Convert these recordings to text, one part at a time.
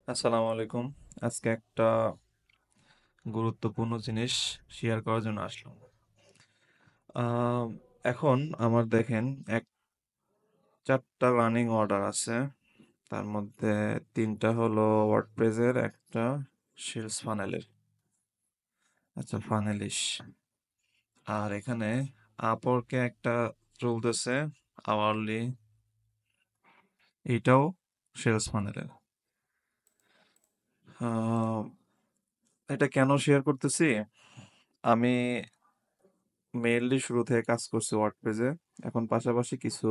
আসসালামু আলাইকুম। আজকে একটা গুরুত্বপূর্ণ জিনিস শেয়ার করার জন্য আসলাম। আম, এখন আমার দেখেন 4টা রানিং অর্ডার আছে। তার মধ্যে 3টা হলো ওয়ার্ডপ্রেসের, একটা সেলস ফানেলের। আচ্ছা, ফানেলিশ। আর এখানে আপওয়ার্কে একটা চলতেছে আওয়ারলি, এটাও সেলস ফানেলের। এটা কেন শেয়ার করতেছি? আমি মেইনলি শুরু থেকে কাজ করছি ওয়ার্ডপ্রেসে। এখন পাশাপাশি কিছু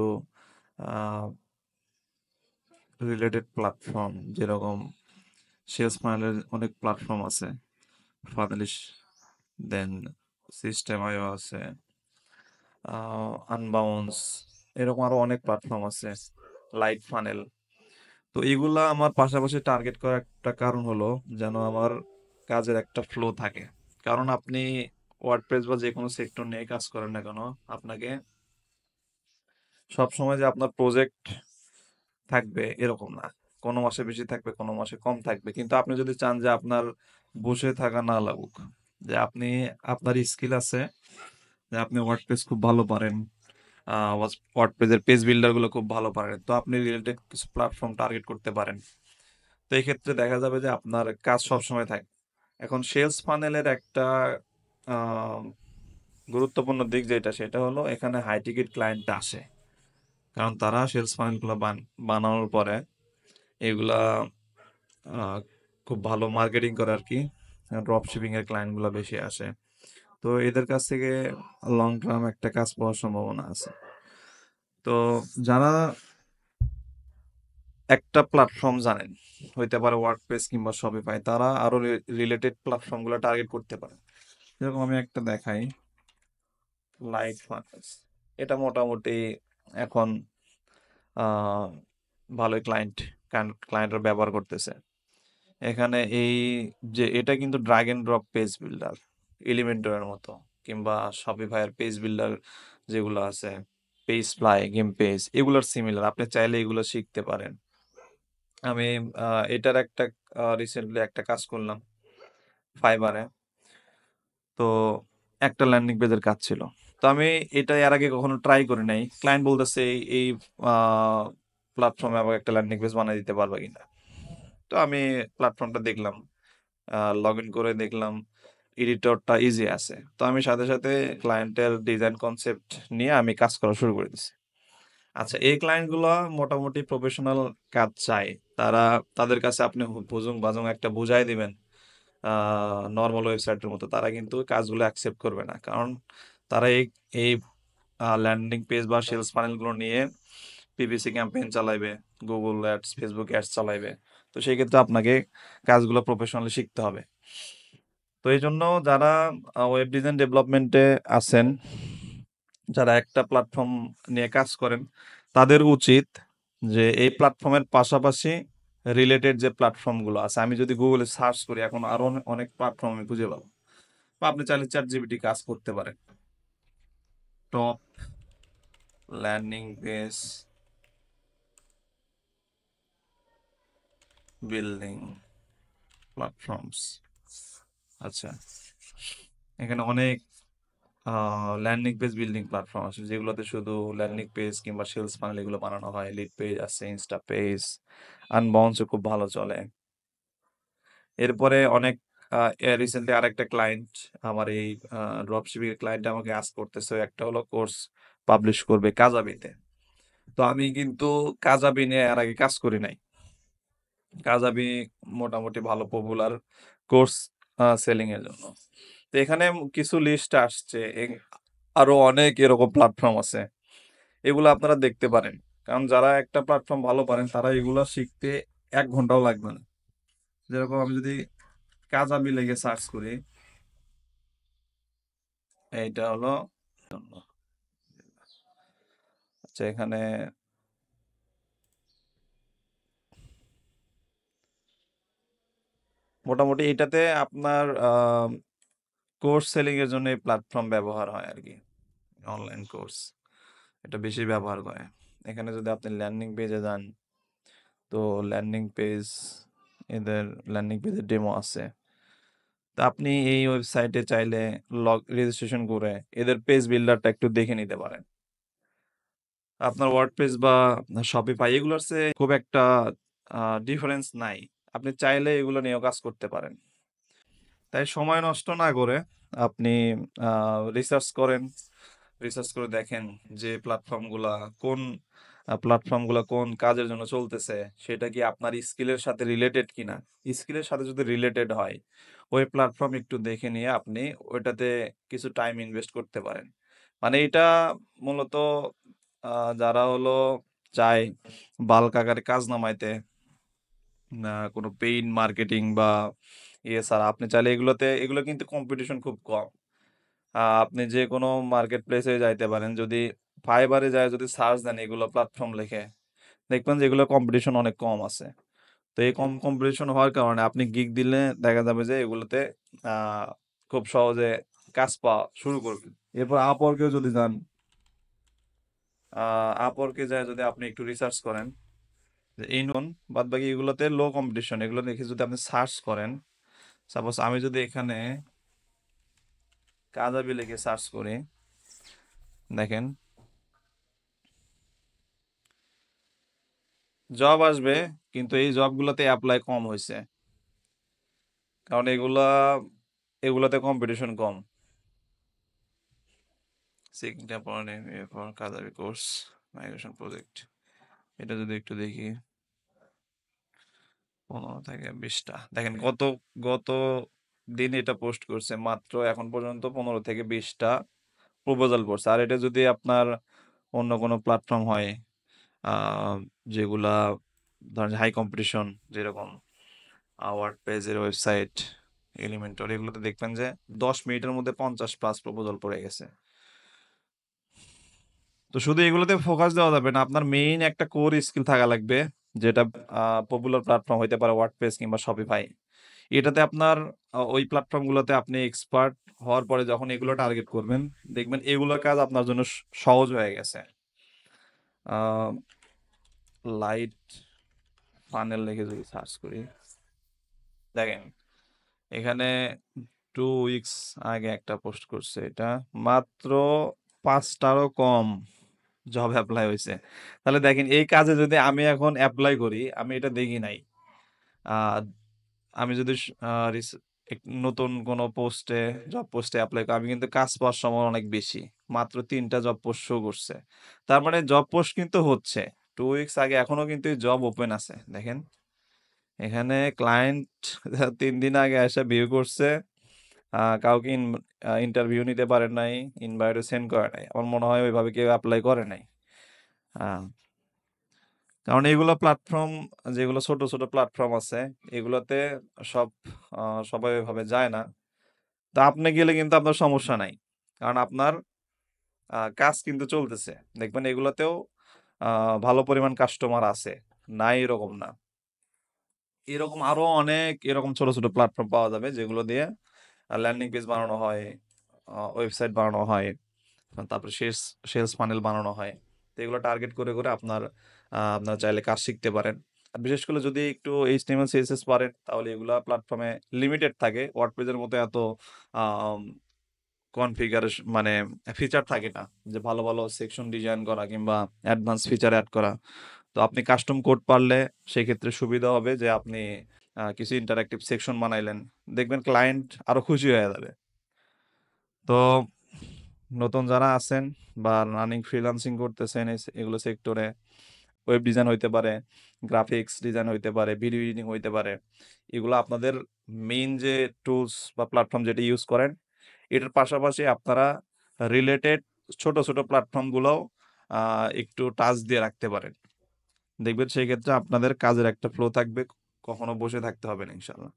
রিলেটেড প্ল্যাটফর্ম, যেরকম সেলস ফানেলের অনেক প্ল্যাটফর্ম আছে, ফানেলিশ, দেন সিস্টেম আইও আছে, আনবাউন্স, এরকম আরো অনেক প্ল্যাটফর্ম আছে, লাইট ফানেল। তো এগুলা আমার পাশাপাশি টার্গেট করার একটা কারণ হলো যেন আমার কাজের একটা ফ্লো থাকে। কারণ আপনি ওয়ার্ডপ্রেস বা যে কোনো সেক্টর নিয়ে কাজ করেন না কেন, আপনাকে সব সময় যে আপনার প্রজেক্ট থাকবে এরকম না। কোনো মাসে বেশি থাকবে, কোনো মাসে কম থাকবে, কিন্তু আপনি যদি চান যে আপনার বসে থাকা না লাগুক, যে আপনি, আপনার স্কিল আছে, যে আপনি ওয়ার্ডপ্রেস খুব ভালো পারেন, ওয়ার্ডপ্রেসের পেজ বিল্ডার গুলো খুব ভালো পারেন, তো আপনি রিলেটেড কিছু প্ল্যাটফর্ম টার্গেট করতে পারেন। তো এই ক্ষেত্রে দেখা যাবে যে আপনার কাজ সবসময় থাকে। এখন সেলস ফানেলের একটা আহ, গুরুত্বপূর্ণ দিক যেটা, সেটা হলো এখানে হাই টিকিট ক্লায়েন্ট আসে। কারণ তারা সেলস ফানেল গুলো বানানোর পরে এগুলা আহ, খুব ভালো মার্কেটিং করে আর কি। ড্রপ শিপিং এর ক্লায়েন্ট গুলো বেশি আসে। তো এদের কাছ থেকে লং টার্ম একটা কাজ পাওয়ার সম্ভাবনা আছে। তো যারা একটা প্ল্যাটফর্ম জানেন, হইতে পারে ওয়ার্ডপ্রেস কিংবা শপিফাই, তারা আরো রিলেটেড প্ল্যাটফর্ম গুলো টার্গেট করতে পারে। যেরকম আমি একটা দেখাই, লাইট ফানেলস। এটা মোটামুটি এখন আহ ভালোই ক্লায়েন্টরা ব্যবহার করতেছে। এখানে এই যে এটা কিন্তু drag and drop page builder, এলিমেন্টরের মতো, কিংবা শপিফাইয়ের পেজ বিল্ডার যেগুলো আছে, পেজ ফ্লাই, গেম পেজ, এগুলোর সিমিলার। আপনি চাইলে এগুলো শিখতে পারেন। আমি এটার একটা রিসেন্টলি একটা কাজ করলাম ফাইবারে। তো একটা ল্যান্ডিং পেজের কাজ ছিল। তো আমি এটা এর আগে কখনো ট্রাই করি নাই। ক্লায়েন্ট বলতেছে এই প্ল্যাটফর্মে আমাকে একটা ল্যান্ডিং পেজ বানিয়ে দিতে পারবে কিনা। তো আমি প্ল্যাটফর্মটা দেখলাম, লগ ইন করে দেখলাম এডিটরটা ইজি আছে। তো আমি সাথে সাথে ক্লায়েন্টের ডিজাইন কনসেপ্ট নিয়ে আমি কাজ করা শুরু করে দিছি। আচ্ছা, এই ক্লায়েন্টগুলো মোটামুটি প্রফেশনাল কাজ চায়। তারা, তাদের কাছে আপনি ভুজুং বাজুং একটা বুঝাই দিবেন নর্মাল ওয়েবসাইটের মতো, তারা কিন্তু কাজগুলো অ্যাকসেপ্ট করবে না। কারণ তারা এই এই ল্যান্ডিং পেজ বা সেলস ফানেলগুলো নিয়ে পিপিসি ক্যাম্পেইন চালাইবে, গুগল অ্যাডস, ফেসবুক অ্যাডস চালাইবে। তো সেই ক্ষেত্রে আপনাকে কাজগুলো প্রফেশনালি শিখতে হবে। তো এই জন্য যারা ওয়েব ডিজাইন ডেভেলপমেন্টে আছেন, যারা একটা প্ল্যাটফর্ম নিয়ে কাজ করেন, তাদের উচিত যে এই প্ল্যাটফর্মের পাশাপাশি রিলেটেড যে প্ল্যাটফর্মগুলো আছে, আমি যদি গুগলে সার্চ করি এখন আরো অনেক প্ল্যাটফর্ম আমি খুঁজে পাবো। বা আপনি চাইলে চ্যাট জিপিটি কাজ করতে পারেন। Top landing page building platforms. আচ্ছা, এখানে অনেক ল্যান্ডিং পেজ বিল্ডিং প্ল্যাটফর্ম আছে, যেগুলোতে শুধু ল্যান্ডিং পেজ কিংবা সেলস ফানেল এগুলো বানানো হয়। লিড পেজ আছে, ইনস্টা পেজ, আনবাউন্সও খুব ভালো চলে। এরপরে অনেক রিসেন্টলি আরেকটা ক্লায়েন্ট, আমার এই ড্রপ শিপিং এর ক্লায়েন্ট আমাকে আস্ক করতেছে, একটা হলো কোর্স পাবলিশ করবে কাজাবিতে। তো আমি কিন্তু কাজাবি নিয়ে এর আগে কাজ করি নাই। কাজাবি মোটামুটি ভালো পপুলার কোর্স সেলিং এর জন্য। তো এখানে কিছু লিস্ট আসছে, আরো অনেক এরকম প্ল্যাটফর্ম আছে, এগুলো আপনারা দেখতে পারেন। কারণ যারা একটা প্ল্যাটফর্ম ভালো পারেন তারা এগুলো শিখতে 1 ঘন্টাও লাগবে না। যেরকম আমি যদি কাজাবি লেগে সার্চ করি, এইটা হলো জন্য। আচ্ছা, এখানে মোটামুটি এটাতে আপনার কোর্স সেলিং এর জন্য এই প্ল্যাটফর্ম ব্যবহার হয় আর কি। অনলাইন কোর্স এটা বেশি ব্যবহার করে। এখানে যদি আপনি ল্যান্ডিং পেজে যান, তো ল্যান্ডিং পেজ এদের ল্যান্ডিং পেজের ডেমো আছে। তা আপনি এই ওয়েবসাইটে চাইলে রেজিস্ট্রেশন করে এদের পেজ বিল্ডারটা একটু দেখে নিতে পারেন। আপনার ওয়ার্ডপ্রেস বা শপিফাই এগুলোর চেয়ে খুব একটা ডিফারেন্স নাই। আপনি চাইলে এগুলো নিয়েও কাজ করতে পারেন। তাই সময় নষ্ট না করে আপনি রিসার্চ করেন, রিসার্চ করে দেখেন যে প্ল্যাটফর্মগুলা কোন কাজের জন্য চলতেছে, সেটা কি আপনার স্কিলের সাথে রিলেটেড কিনা। স্কিলের সাথে যদি রিলেটেড হয়, ওই প্ল্যাটফর্ম একটু দেখে নিয়ে আপনি ওইটাতে কিছু টাইম ইনভেস্ট করতে পারেন। মানে এটা মূলত যারা হলো চায় বাল্ক আকারে কাজ নামাইতে, কোনো পেইড মার্কেটিং বা ইয়ে ছাড়া আপনি চাইলে এগুলো কিন্তু কম্পিটিশন খুব কম। আপনি যে কোনো মার্কেট প্লেসে যাইতে পারেন, যদি ফাইবারে যায় যদি সার্চ দেন এগুলো প্ল্যাটফর্ম লিখে, দেখবেন যে এগুলো কম্পিটিশন অনেক কম আছে। তো এই কম কম্পিটিশন হওয়ার কারণে আপনি গিগ দিলে দেখা যাবে যে এগুলোতে আহ, খুব সহজে কাজ পাওয়া শুরু করবে। এরপর আপওয়ার্কেও যদি যান, আপওয়ার্কে যায় যদি আপনি একটু রিসার্চ করেন যে এই নন বাদ বাকি এগুলোতে লো কম্পিটিশন, এগুলো দেখে যদি আপনি সার্চ করেন, সাপোজ আমি যদি এখানে কাজাবি লিখে সার্চ করি, দেখেন জব আসবে, কিন্তু এই জবগুলোতে অ্যাপ্লাই কম হয়েছে, কারণ এগুলাতে কম্পিটিশন কম। For Kajabi course migration project, এটা যদি একটু দেখি, 15 থেকে 20টা, দেখেন গত দিন এটা পোস্ট করছে, মাত্র এখন পর্যন্ত 15 থেকে 20টা প্রপোজাল পড়ছে। আর এটা যদি আপনার অন্য কোনো প্ল্যাটফর্ম হয়, আহ, যেগুলা ধরেন হাই কম্পিটিশন, যেরকম ওয়ার্ডপ্রেসের ওয়েবসাইট, এলিমেন্টর, এগুলোতে দেখবেন যে 10 মিনিটের মধ্যে 50+ প্রপোজাল পড়ে গেছে। তো শুধু এগুলোতে ফোকাস দেওয়া যাবে না, আপনার মেইন একটা কোর স্কিল থাকা লাগবে, যেটা পপুলার প্ল্যাটফর্ম হইতে পারে ওয়ার্ডপ্রেস কিংবা শপিফাই। এটাতে আপনার ওই প্ল্যাটফর্মগুলোতে আপনি এক্সপার্ট হওয়ার পরে যখন এগুলো টার্গেট করবেন, দেখবেন এগুলোর কাজ আপনার জন্য সহজ হয়ে গেছে। লাইট ফানেল লিখে যদি সার্চ করি, দেখেন এখানে 2 উইকস আগে একটা পোস্ট করছে, এটা মাত্র 5টারও কম জব অ্যাপ্লাই হয়েছে। তাহলে দেখেন এই কাজে যদি আমি এখন অ্যাপ্লাই করি, আমি এটা দেখি নাই। আহ, আমি যদি নতুন কোনো জব পোস্টে অ্যাপ্লাই করি, আমি কিন্তু কাজ পাওয়ার সময় অনেক বেশি, মাত্র 3টা জব পোস্ট শো করছে। তার মানে জব পোস্ট কিন্তু হচ্ছে। 2 উইকস আগে এখনো কিন্তু জব ওপেন আছে, দেখেন এখানে ক্লায়েন্ট 3 দিন আগে এসে ভিউ করছে, কাউকে ইন্টারভিউ নিতে পারে নাই, ইনভাইটও সেন্ড করে নাই। আমার মনে হয় ওইভাবে কেউ অ্যাপ্লাই করে নাই। আহ, কারণ এগুলো প্ল্যাটফর্ম, যেগুলো ছোট ছোট প্ল্যাটফর্ম আছে, এগুলোতে সব সবাই ওইভাবে যায় না। তো আপনি গেলে কিন্তু আপনার সমস্যা নাই, কারণ আপনার কাজ কিন্তু চলতেছে। দেখবেন এগুলোতেও ভালো পরিমাণ কাস্টমার আছে, নাই এরকম না। এরকম আরো অনেক এরকম ছোট ছোট প্ল্যাটফর্ম পাওয়া যাবে, যেগুলো দিয়ে ল্যান্ডিং পেজ বানানো হয়, ওয়েবসাইট বানানো হয়, তারপরে সেলস ফানেল বানানো হয়। তো এগুলো টার্গেট করে করে আপনার চাইলে কাজ শিখতে পারেন। আর বিশেষ করে যদি একটু এইচটিএমএল সিএসএস পারেন, তাহলে এগুলা প্ল্যাটফর্মে লিমিটেড থাকে, ওয়ার্ডপ্রেসের মতো এত কনফিগারেশন মানে ফিচার থাকে না, যে ভালো ভালো সেকশন ডিজাইন করা কিংবা অ্যাডভান্স ফিচার অ্যাড করা। তো আপনি কাস্টম কোড পারলে সেক্ষেত্রে সুবিধা হবে যে আপনি কিছু ইন্টারাক্টিভ সেকশন বানাইলেন, দেখবেন ক্লায়েন্ট আরো খুশি হয়ে যাবে। তো নতুন যারা আছেন বা রানিং ফ্রিল্যান্সিং করতেছেন এগুলো সেক্টরে, ওয়েব ডিজাইন হইতে পারে, গ্রাফিক্স ডিজাইন হইতে পারে, ভিডিও এডিটিং হইতে পারে, এগুলো আপনাদের মেইন যে টুলস বা প্ল্যাটফর্ম যেটা ইউজ করেন, এটার পাশাপাশি আপনারা রিলেটেড ছোট ছোট প্ল্যাটফর্মগুলোও একটু টাচ দিয়ে রাখতে পারেন। দেখবেন সেই ক্ষেত্রে আপনাদের কাজের একটা ফ্লো থাকবে, কখনো বসে থাকতে হবে না ইনশাল্লাহ।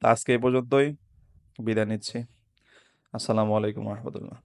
তো আজকে এই পর্যন্তই, বিদায় নিচ্ছি। আসসালামু আলাইকুম রহমতুল্লাহ।